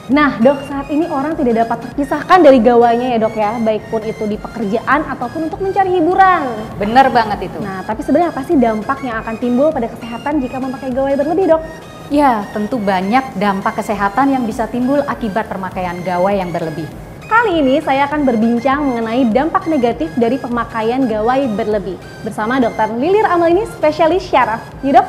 Nah dok, saat ini orang tidak dapat terpisahkan dari gawainya ya dok ya, baik pun itu di pekerjaan ataupun untuk mencari hiburan. Bener banget itu. Nah tapi sebenarnya apa sih dampak yang akan timbul pada kesehatan jika memakai gawai berlebih dok? Ya, tentu banyak dampak kesehatan yang bisa timbul akibat pemakaian gawai yang berlebih. Kali ini saya akan berbincang mengenai dampak negatif dari pemakaian gawai berlebih bersama Dr. Lilir Amelini, spesialis syaraf. Yuk dok.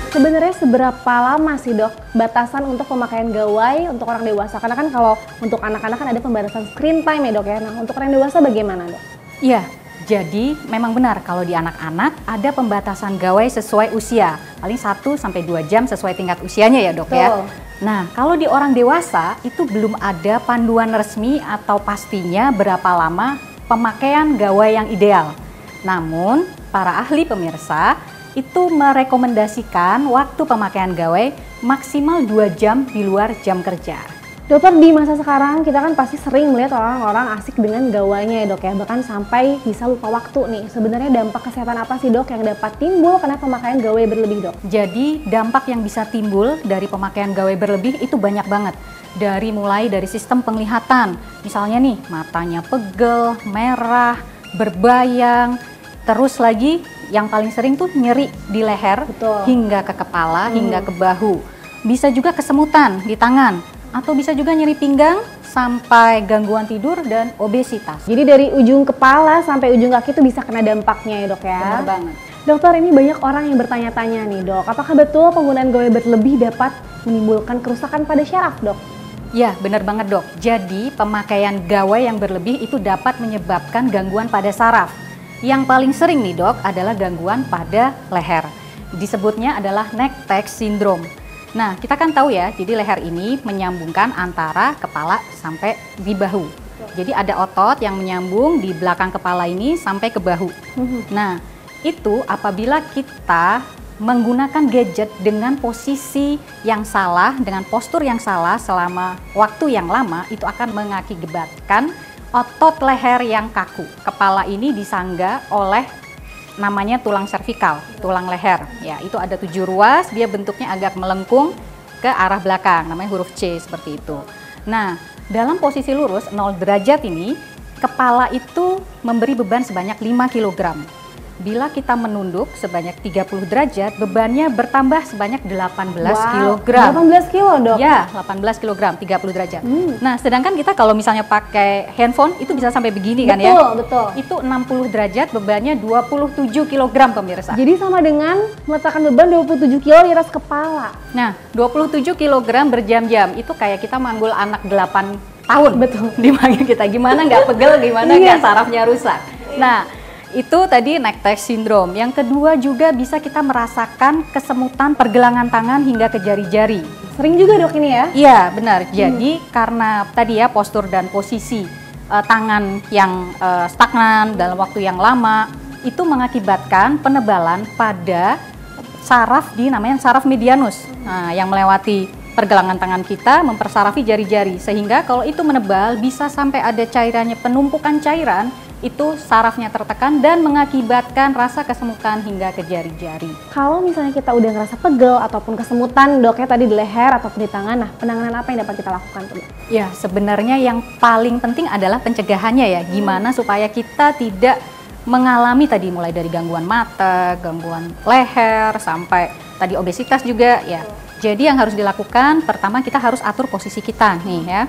Sebenarnya seberapa lama sih dok batasan untuk pemakaian gawai untuk orang dewasa? Karena kan kalau untuk anak-anak kan ada pembatasan screen time ya dok ya. Nah untuk orang dewasa bagaimana dok? Iya, jadi memang benar kalau di anak-anak ada pembatasan gawai sesuai usia. Paling 1-2 jam sesuai tingkat usianya ya dok. Betul. Ya. Nah kalau di orang dewasa itu belum ada panduan resmi atau pastinya berapa lama pemakaian gawai yang ideal. Namun para ahli pemirsa itu merekomendasikan waktu pemakaian gawai maksimal 2 jam di luar jam kerja. Dokter, di masa sekarang kita kan pasti sering melihat orang-orang asik dengan gawainya ya dok ya, bahkan sampai bisa lupa waktu nih. Sebenarnya dampak kesehatan apa sih dok yang dapat timbul karena pemakaian gawai berlebih dok? Jadi dampak yang bisa timbul dari pemakaian gawai berlebih itu banyak banget. Mulai dari sistem penglihatan, misalnya nih matanya pegel, merah, berbayang, terus lagi yang paling sering tuh nyeri di leher. Betul. Hingga ke kepala, hingga ke bahu. Bisa juga kesemutan di tangan, atau bisa juga nyeri pinggang sampai gangguan tidur dan obesitas. Jadi dari ujung kepala sampai ujung kaki itu bisa kena dampaknya ya dok ya? Benar banget. Dokter, ini banyak orang yang bertanya-tanya nih dok, apakah betul penggunaan gawai berlebih dapat menimbulkan kerusakan pada syaraf dok? Ya, benar banget dok. Jadi pemakaian gawai yang berlebih itu dapat menyebabkan gangguan pada saraf. Yang paling sering nih dok adalah gangguan pada leher. Disebutnya adalah neck tag syndrome. Nah kita kan tahu ya, jadi leher ini menyambungkan antara kepala sampai di bahu. Jadi ada otot yang menyambung di belakang kepala ini sampai ke bahu. Nah itu apabila kita menggunakan gadget dengan posisi yang salah, dengan postur yang salah selama waktu yang lama, itu akan mengakibatkan otot leher yang kaku. Kepala ini disangga oleh namanya tulang servikal, tulang leher. Ya, itu ada 7 ruas, dia bentuknya agak melengkung ke arah belakang, namanya huruf C seperti itu. Nah, dalam posisi lurus 0 derajat ini, kepala itu memberi beban sebanyak 5 kg. Bila kita menunduk sebanyak 30 derajat, bebannya bertambah sebanyak 18 kg. 18 kilo dok? Ya, 18 kg, 30 derajat. Nah, sedangkan kita kalau misalnya pakai handphone, itu bisa sampai begini kan ya? Betul, betul. Itu 60 derajat, bebannya 27 kg pemirsa. Jadi sama dengan meletakkan beban 27 kilo di atas kepala. Nah, 27 kg berjam-jam, itu kayak kita manggul anak 8 tahun. Betul. Di mana kita, gimana nggak pegel, gimana nggak sarafnya rusak. Nah, itu tadi neck tag syndrome. Yang kedua juga bisa kita merasakan kesemutan pergelangan tangan hingga ke jari-jari. Sering juga dok ini ya? Iya benar. Jadi karena tadi ya postur dan posisi tangan yang stagnan dalam waktu yang lama, itu mengakibatkan penebalan pada saraf namanya saraf medianus. Nah, yang melewati pergelangan tangan kita mempersarafi jari-jari, sehingga kalau itu menebal bisa sampai ada cairannya, penumpukan cairan, itu sarafnya tertekan dan mengakibatkan rasa kesemutan hingga ke jari-jari. Kalau misalnya kita udah ngerasa pegel ataupun kesemutan doknya tadi di leher ataupun di tangan, nah penanganan apa yang dapat kita lakukan tuh? Ya sebenarnya yang paling penting adalah pencegahannya ya, gimana supaya kita tidak mengalami tadi mulai dari gangguan mata, gangguan leher, sampai tadi obesitas juga ya. Jadi yang harus dilakukan, pertama kita harus atur posisi kita nih ya.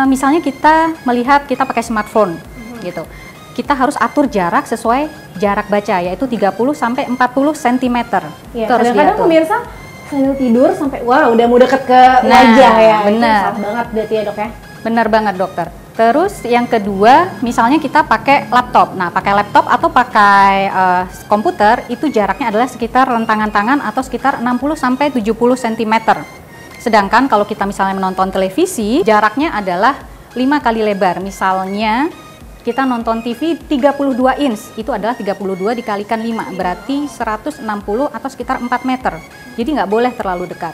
Misalnya kita melihat kita pakai smartphone gitu. Kita harus atur jarak sesuai jarak baca, yaitu 30-40 cm. Ya, kadang-kadang pemirsa sambil tidur sampai wah udah mau deket ke wajah ya. Benar. Itu banget berarti ya dok ya. Benar banget dokter. Terus yang kedua, misalnya kita pakai laptop. Nah, pakai laptop atau pakai komputer itu jaraknya adalah sekitar rentangan tangan atau sekitar 60-70 cm. Sedangkan kalau kita misalnya menonton televisi, jaraknya adalah 5 kali lebar. Misalnya kita nonton TV 32 inch, itu adalah 32 dikalikan 5, berarti 160 atau sekitar 4 meter. Jadi nggak boleh terlalu dekat.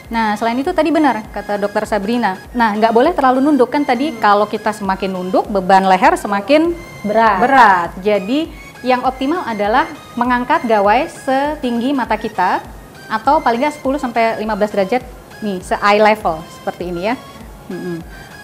Nah, selain itu tadi benar kata dokter Sabrina. Nah, nggak boleh terlalu nunduk kan tadi, kalau kita semakin nunduk beban leher semakin berat. Jadi Yang optimal adalah mengangkat gawai setinggi mata kita atau paling nggak 10-15 derajat nih, se-eye level seperti ini ya.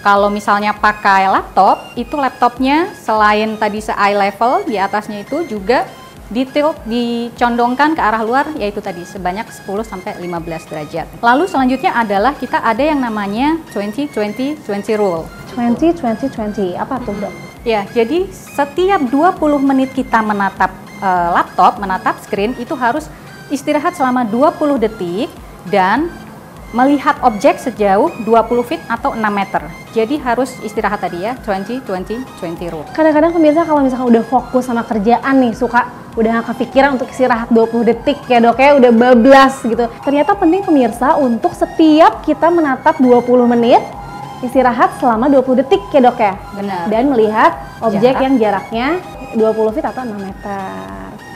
Kalau misalnya pakai laptop, itu laptopnya selain tadi se-eye level, di atasnya itu juga ditilt, dicondongkan ke arah luar, yaitu tadi sebanyak 10-15 derajat. Lalu selanjutnya adalah kita ada yang namanya 20-20-20 rule. 20-20-20, apa tuh dok? Ya, jadi setiap 20 menit kita menatap laptop, menatap screen, itu harus istirahat selama 20 detik dan melihat objek sejauh 20 feet atau 6 meter. Jadi harus istirahat tadi ya, 20-20-20 rule. Kadang-kadang pemirsa kalau misalkan udah fokus sama kerjaan nih, suka udah gak kepikiran untuk istirahat 20 detik ya dok ya, udah bablas gitu. Ternyata penting pemirsa untuk setiap kita menatap 20 menit, istirahat selama 20 detik ya dok ya. Benar. Dan melihat objek yang jaraknya 20 feet atau 6 meter.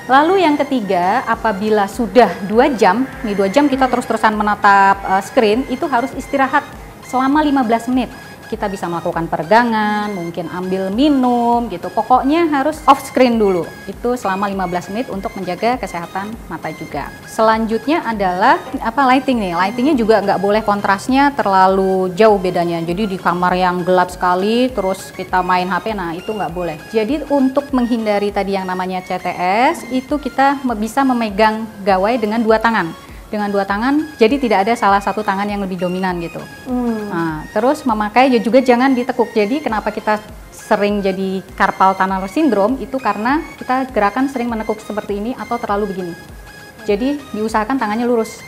Lalu yang ketiga, apabila sudah 2 jam, nih 2 jam kita terus-terusan menatap screen, itu harus istirahat selama 15 menit. Kita bisa melakukan peregangan, mungkin ambil minum gitu. Pokoknya harus off screen dulu. Itu selama 15 menit untuk menjaga kesehatan mata juga. Selanjutnya adalah lighting nih. Lightingnya juga nggak boleh kontrasnya terlalu jauh bedanya. Jadi di kamar yang gelap sekali terus kita main HP, nah itu nggak boleh. Jadi untuk menghindari tadi yang namanya CTS, itu kita bisa memegang gawai dengan 2 tangan. Dengan 2 tangan, jadi tidak ada salah satu tangan yang lebih dominan gitu. Nah, terus memakai juga jangan ditekuk. Jadi kenapa kita sering jadi carpal tunnel syndrome itu karena kita gerakan sering menekuk seperti ini atau terlalu begini. Jadi diusahakan tangannya lurus.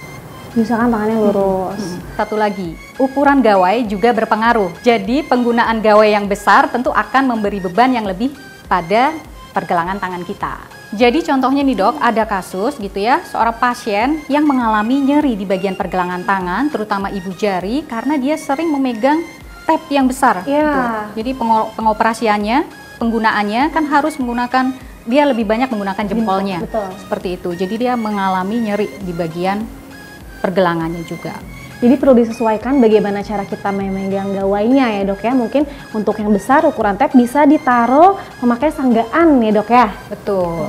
Diusahakan tangannya lurus. Satu lagi, ukuran gawai juga berpengaruh. Jadi penggunaan gawai yang besar tentu akan memberi beban yang lebih pada pergelangan tangan kita. Jadi contohnya nih dok, ada kasus gitu ya, seorang pasien yang mengalami nyeri di bagian pergelangan tangan, terutama ibu jari, karena dia sering memegang tab yang besar. Iya. Gitu. Jadi pengoperasiannya, penggunaannya kan harus menggunakan, dia lebih banyak menggunakan jempolnya. Betul. Seperti itu, jadi dia mengalami nyeri di bagian pergelangannya juga. Jadi perlu disesuaikan bagaimana cara kita memegang gawainya ya dok ya. Mungkin untuk yang besar ukuran tab bisa ditaruh memakai sanggaan ya dok ya. Betul.